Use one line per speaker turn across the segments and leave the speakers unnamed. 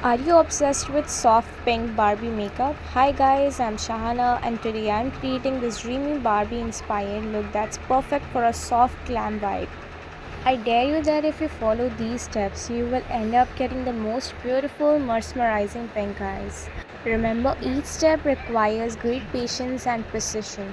Are you obsessed with soft pink Barbie makeup? Hi guys, I'm Shahana and today I'm creating this dreamy Barbie inspired look that's perfect for a soft glam vibe. I dare you that if you follow these steps, you will end up getting the most beautiful, mesmerizing pink eyes. Remember, each step requires great patience and precision.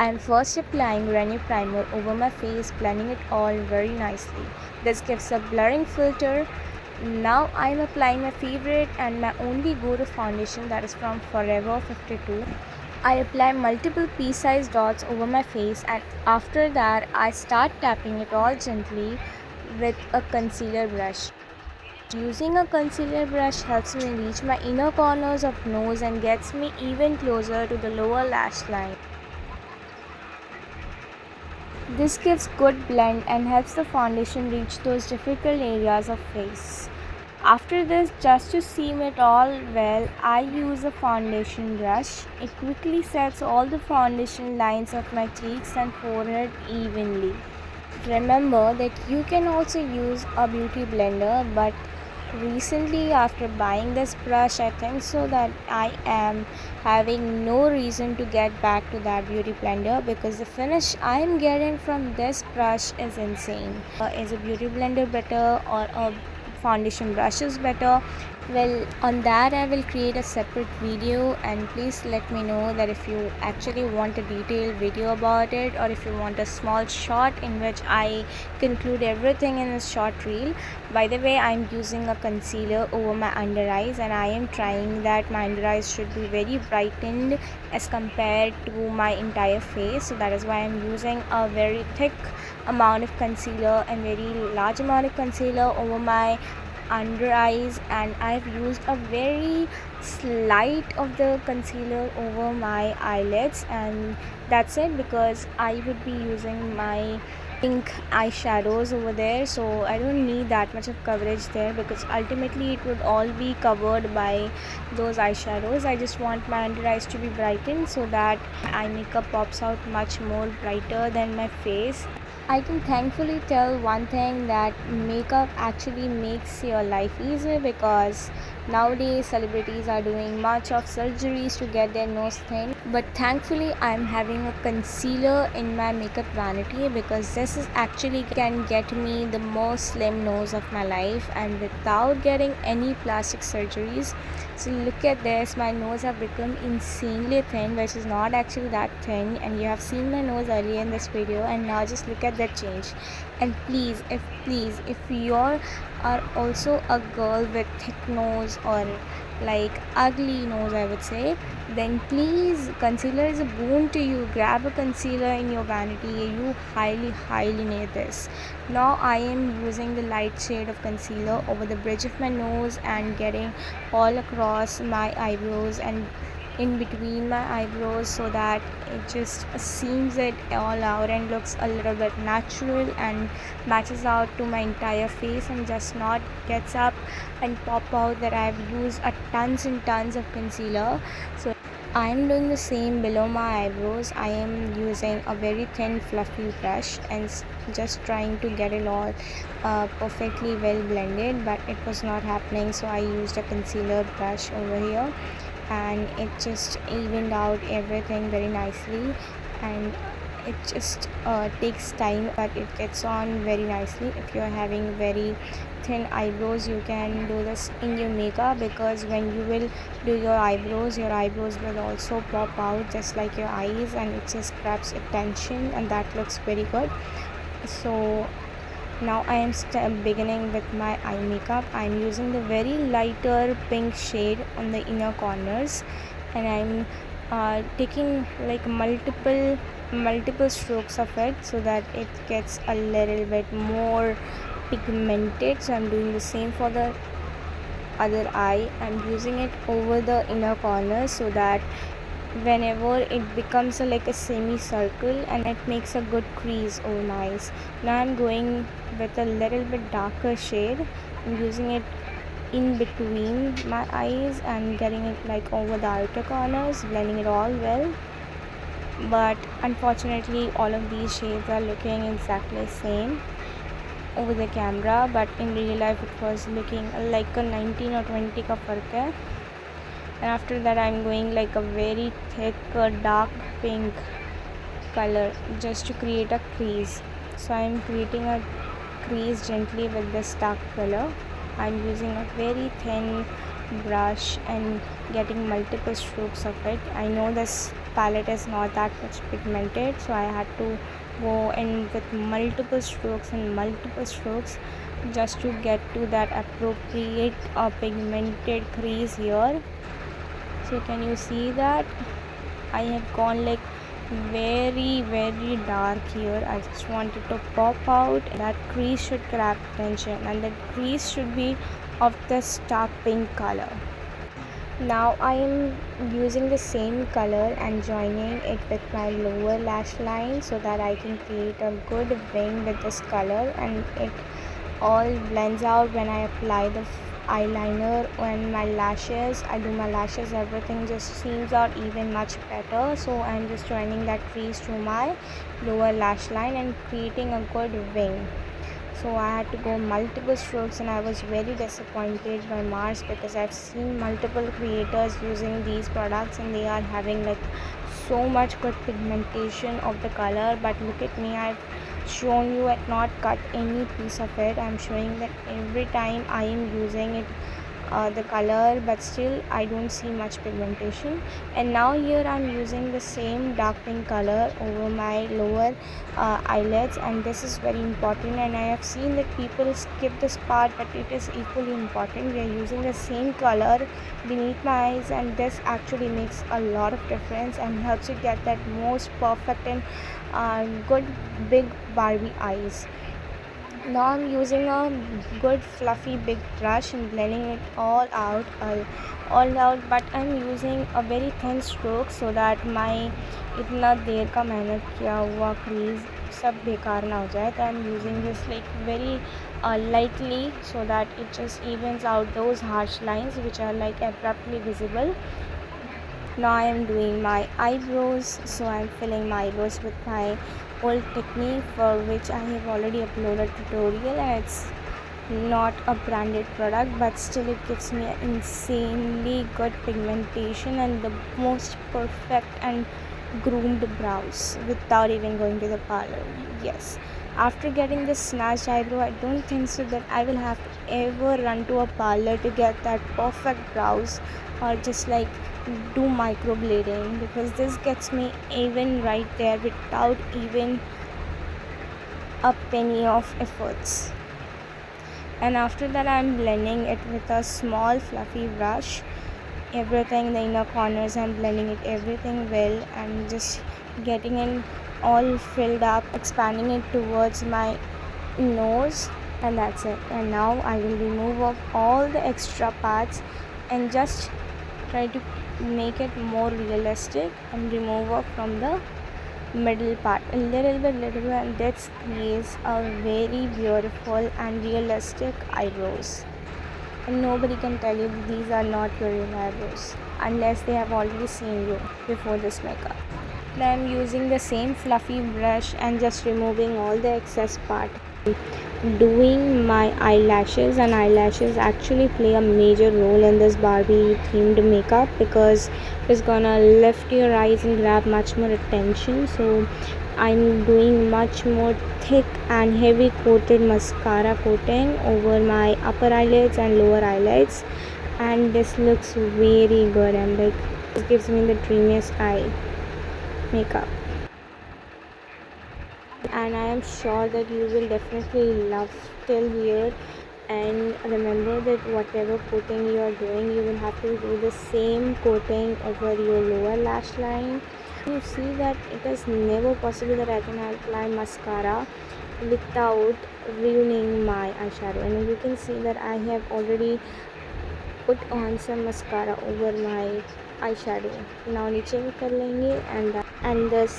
I am first applying Renew Primer over my face, blending it all very nicely. This gives a blurring filter. Now I am applying my favorite and my only go-to foundation, that is from Forever 52. I apply multiple pea-sized dots over my face, and after that I start tapping it all gently with a concealer brush. Using a concealer brush helps me reach my inner corners of nose and gets me even closer to the lower lash line. This gives good blend and helps the foundation reach those difficult areas of face. After this, just to seam it all well, I use a foundation brush. It quickly sets all the foundation lines of my cheeks and forehead evenly. Remember that you can also use a beauty blender, but recently after buying this brush I think so that I am having no reason to get back to that beauty blender because the finish I am getting from this brush is insane. Is a beauty blender better or a foundation brush is better? Well, on that I will create a separate video, and please let me know that if you actually want a detailed video about it or if you want a small short in which I conclude everything in a short reel. By the way, I'm using a concealer over my under eyes and I am trying that my under eyes should be very brightened as compared to my entire face, so that is why I'm using a very thick amount of concealer and very large amount of concealer over my under eyes, and I've used a very slight of the concealer over my eyelids, and that's it because I would be using my pink eyeshadows over there, so I don't need that much of coverage there because ultimately it would all be covered by those eyeshadows. I just want my under eyes to be brightened so that eye makeup pops out much more brighter than my face. I can thankfully tell one thing, that makeup actually makes your life easier because nowadays celebrities are doing much of surgeries to get their nose thin. But thankfully I'm having a concealer in my makeup vanity because this is actually can get me the most slim nose of my life and without getting any plastic surgeries. So look at this, my nose have become insanely thin, which is not actually that thin, and you have seen my nose earlier in this video, and now just look at that change. And please if you are also a girl with thick nose or like ugly nose I would say, then please, concealer is a boon to you. Grab a concealer in your vanity, you highly need this. Now I am using the light shade of concealer over the bridge of my nose and getting all across my eyebrows and in between my eyebrows so that it just seams it all out and looks a little bit natural and matches out to my entire face and just not gets up and pop out that I've used a tons and tons of concealer. So I'm doing the same below my eyebrows. I am using a very thin fluffy brush and just trying to get it all perfectly well blended, but it was not happening, so I used a concealer brush over here and it just evened out everything very nicely, and it just takes time but it gets on very nicely. If you're having very thin eyebrows, you can do this in your makeup because when you will do your eyebrows will also pop out just like your eyes, and it just grabs attention and that looks very good. So now I am beginning with my eye makeup. I am using the very lighter pink shade on the inner corners, and I'm taking like multiple strokes of it so that it gets a little bit more pigmented. So I'm doing the same for the other eye. I'm using it over the inner corner so that whenever it becomes like a semicircle and it makes a good crease over my eyes. Now I'm going with a little bit darker shade. I'm using it in between my eyes and getting it like over the outer corners, blending it all well. But unfortunately all of these shades are looking exactly same over the camera, but in real life it was looking like a 19 or 20 ka fark hai. And after that I'm going like a very thick dark pink color just to create a crease. So I'm creating a crease gently with this dark color. I'm using a very thin brush and getting multiple strokes of it. I know this palette is not that much pigmented, so I had to go in with multiple strokes and multiple strokes just to get to that appropriate pigmented crease here. So can you see that I have gone like very dark here. I just wanted to pop out. That crease should grab attention, and the crease should be of this dark pink color. Now I am using the same color and joining it with my lower lash line so that I can create a good wing with this color, and it all blends out when I apply the eyeliner and my lashes. I do my lashes, everything just seems out even much better. So I'm just joining that crease to my lower lash line and creating a good wing. So I had to go multiple strokes, and I was very disappointed by Mars because I've seen multiple creators using these products and they are having like so much good pigmentation of the color. But look at me, I've shown you at not cut any piece of it. I'm showing that every time I am using it the color, but still I don't see much pigmentation. And now here I'm using the same dark pink color over my lower eyelids, and this is very important, and I have seen that people skip this part, but it is equally important. We are using the same color beneath my eyes, and this actually makes a lot of difference and helps you get that most perfect and good big Barbie eyes. Now I'm using a good fluffy big brush and blending it all out, but I'm using a very thin stroke so that my इतना देर का मेहनत किया हुआ crease सब बेकार ना हो जाए. तो I'm using this like very lightly so that it just evens out those harsh lines which are like abruptly visible. Now I am doing my eyebrows, so I am filling my eyebrows with my old technique for which I have already uploaded tutorial, and it's not a branded product, but still it gives me an insanely good pigmentation and the most perfect and groomed brows without even going to the parlor. Yes, after getting this snatched eyebrow, I don't think so that I will have to ever run to a parlor to get that perfect brows or just like do microblading, because this gets me even right there without even a penny of efforts. And after that I'm blending it with a small fluffy brush, everything, the inner corners, I'm blending it everything well and just getting it all filled up, expanding it towards my nose, and that's it. And now I will remove off all the extra parts and just try to make it more realistic and remove off from the middle part a little bit, and that creates a very beautiful and realistic eyebrows. And nobody can tell you these are not your real eyebrows unless they have already seen you before this makeup. Now I'm using the same fluffy brush and just removing all the excess part. Doing my eyelashes, and eyelashes actually play a major role in this Barbie themed makeup because it's gonna lift your eyes and grab much more attention. So I'm doing much more thick and heavy coated mascara coating over my upper eyelids and lower eyelids, and this looks very good and like it gives me the dreamiest eye makeup. And I am sure that you will definitely love till here. And remember that whatever coating you are doing, you will have to do the same coating over your lower lash line. You see that it is never possible that I can apply mascara without ruining my eyeshadow. And you can see that I have already put on some mascara over my eyeshadow. Now नीचे भी कर लेंगे and this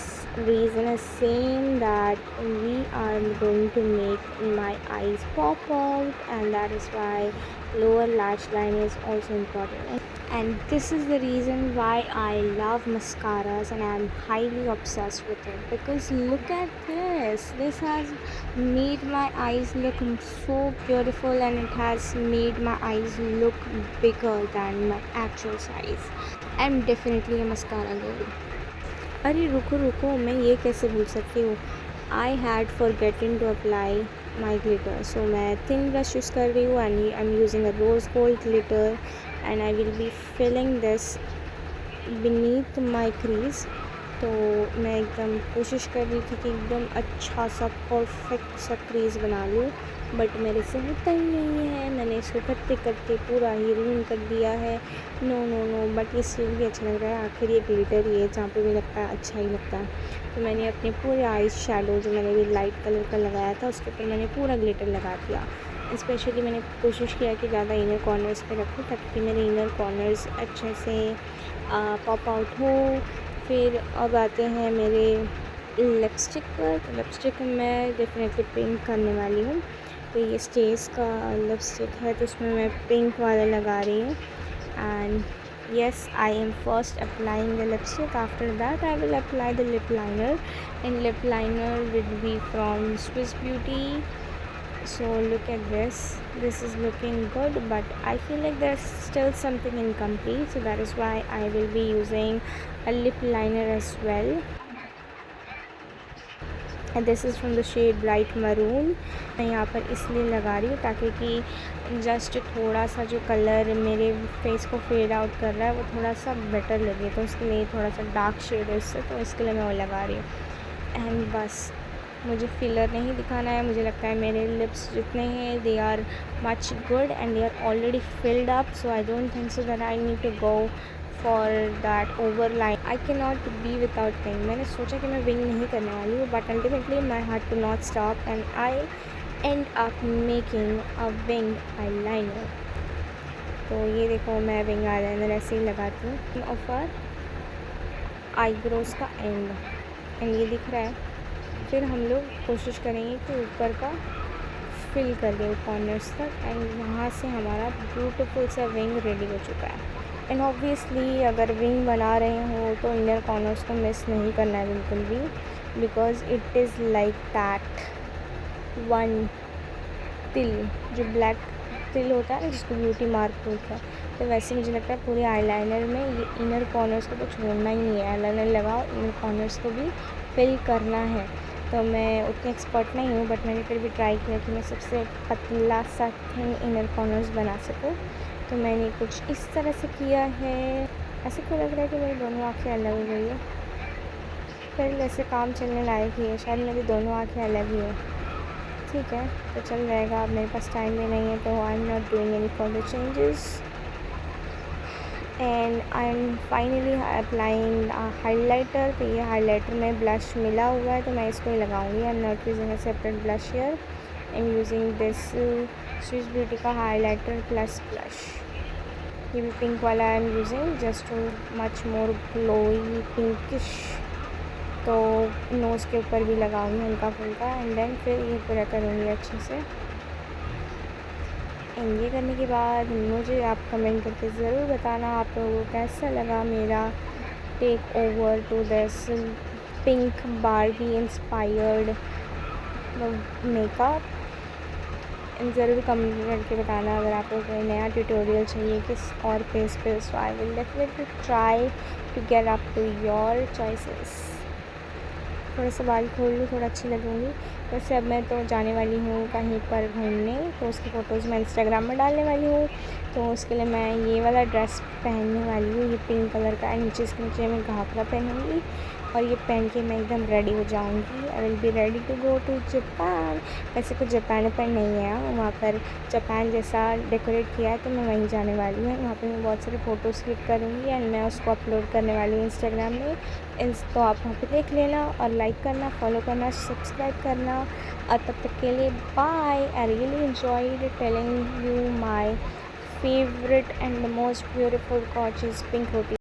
reason is same that we are going to make my eyes pop out, and that is why lower lash line is also important. And this is the reason why I love mascaras and I'm highly obsessed with it, because look at this has made my eyes look so beautiful, and it has made my eyes look bigger than my actual size. I'm definitely a mascara girl. अरे रुको रुको, मैं ये कैसे भूल सकती हूँ, I had forgotten to apply my glitter. So मैं थिन ब्रश यूज़ कर रही हूँ and I am using a rose gold glitter and I will be filling this beneath my crease. तो मैं एकदम कोशिश कर रही थी कि एकदम अच्छा सा परफेक्ट सा क्रीज बना लूँ, बट मेरे से होता ही नहीं है. मैंने इसको करते करते पूरा ही रूइन कर दिया है. नो नो नो, बट ये स्टिल भी अच्छा लग रहा है. आखिर ये ग्लिटर ही है, जहाँ पे भी लगता है अच्छा ही लगता है. तो मैंने अपने पूरे आईज शैडो जो मैंने भी लाइट कलर का लगाया था उसके ऊपर मैंने पूरा ग्लिटर लगा दिया. स्पेशली मैंने कोशिश किया कि ज़्यादा इनर कॉर्नर्स पे रखूँ ताकि मेरे इनर कॉर्नर्स अच्छे से पॉप आउट हो. फिर अब आते हैं मेरे लिपस्टिक पर. तो लिपस्टिक मैं डेफिनेटली पिंक करने वाली हूँ. तो ये स्टेज का लिपस्टिक है तो उसमें मैं पिंक वाला लगा रही हूँ. And yes, I am first applying the lipstick. After that I will apply the lip liner, and lip liner will be from Swiss Beauty. So look at this is looking good, but I feel like there's still something incomplete, so that is why I will be using a lip liner as well. And this is from the shade Bright Maroon. मैं यहाँ पर इसलिए लगा रही हूँ ताकि कि just थोड़ा सा जो कलर मेरे फेस को फेड आउट कर रहा है वो थोड़ा सा बेटर लगे, तो उसके लिए थोड़ा सा डार्क शेड है इससे, तो इसके लिए मैं वो लगा रही हूँ. एंड बस मुझे फिलर नहीं दिखाना है. मुझे लगता है मेरे लिप्स जितने हैं they are much good and they are already filled up, so I don't think so that I need to go for that over line. I can not be without wing. मैंने सोचा कि मैं wing नहीं करने वाली हूँ, but ultimately my heart to not stop and I end up making a wing eyeliner. तो ये देखो मैं विंग आई लाइनर ऐसे ही लगाती हूँ ऊपर आईब्रोज का एंड ये दिख रहा है. फिर हम लोग कोशिश करेंगे कि ऊपर का फिल कर दें कॉर्नर्स तक, एंड वहाँ से हमारा ब्यूटीफुल सा विंग रेडी हो चुका है. एंड ऑब्वियसली अगर विंग बना रहे हो तो इनर कॉर्नर्स को मिस नहीं करना है बिल्कुल भी, because it is like that one तिल, जो ब्लैक तिल होता है जिसको ब्यूटी मार्क बोलते हैं. तो वैसे मुझे लगता है पूरे आईलाइनर में ये इनर कॉर्नर्स को तो छोड़ना ही नहीं है. आईलाइनर लगाओ, इनर कॉर्नर्स को भी फिल करना है. तो मैं उतनी एक्सपर्ट नहीं हूँ, बट मैंने फिर भी ट्राई किया कि मैं सबसे पतला सा थिन इनर कॉर्नर्स बना सकूँ. तो मैंने कुछ इस तरह से किया है. ऐसे क्यों लग रहा है कि मेरी दोनों आँखें अलग हो गई है? फिर ऐसे काम चलने लायक ही है, शायद मेरी दोनों आँखें अलग ही है. ठीक है, तो चल जाएगा. अब मेरे पास टाइम भी नहीं है, तो I am not doing any further changes. And I M finally applying highlighter. तो ये हाइलाइटर में ब्लश मिला हुआ है तो मैं इसको ही लगाऊंगी. I am not using a separate blush here. I am using this Swiss beauty का हाइलाइटर प्लस ब्लश. ये भी पिंक वाला आई am using just too much more glowy pinkish. तो नोज़ के ऊपर भी लगाऊंगी हल्का फुल्का, एंड देन फिर ये पूरा करूँगी अच्छे से. एंड ये करने के बाद मुझे आप कमेंट करके ज़रूर बताना आप लोगों को कैसा लगा मेरा take over to this pink Barbie inspired makeup. ज़रूर कमेंट करके बताना अगर आप लोगों को नया ट्यूटोरियल चाहिए किस और फेस पे. So I will definitely try to get up to your choices. थोड़ा सा बाल खोल लूँ, थोड़ा अच्छी लगूँगी. वैसे अब मैं तो जाने वाली हूँ कहीं पर घूमने, तो उसकी फ़ोटोज़ मैं इंस्टाग्राम में डालने वाली हूँ. तो उसके लिए मैं ये वाला ड्रेस पहनने वाली हूँ, ये पिंक कलर का. एंड नीचे इसके नीचे मैं घाघरा पहनूँगी और ये पहन के मैं एकदम रेडी हो जाऊँगी. I will be ready to go to Japan. वैसे कुछ जापान नहीं है, वहाँ पर जापान जैसा डेकोरेट किया है, तो मैं वहीं जाने वाली हूँ. वहाँ पे मैं बहुत सारे फ़ोटोज़ क्लिक करूँगी एंड मैं उसको अपलोड करने वाली हूँ इंस्टाग्राम में. तो आप वहाँ पे देख लेना और लाइक करना, फॉलो करना, सब्सक्राइब करना. और तब तक के लिए bye. I really enjoyed telling you my favourite and the most beautiful gorgeous pink roti.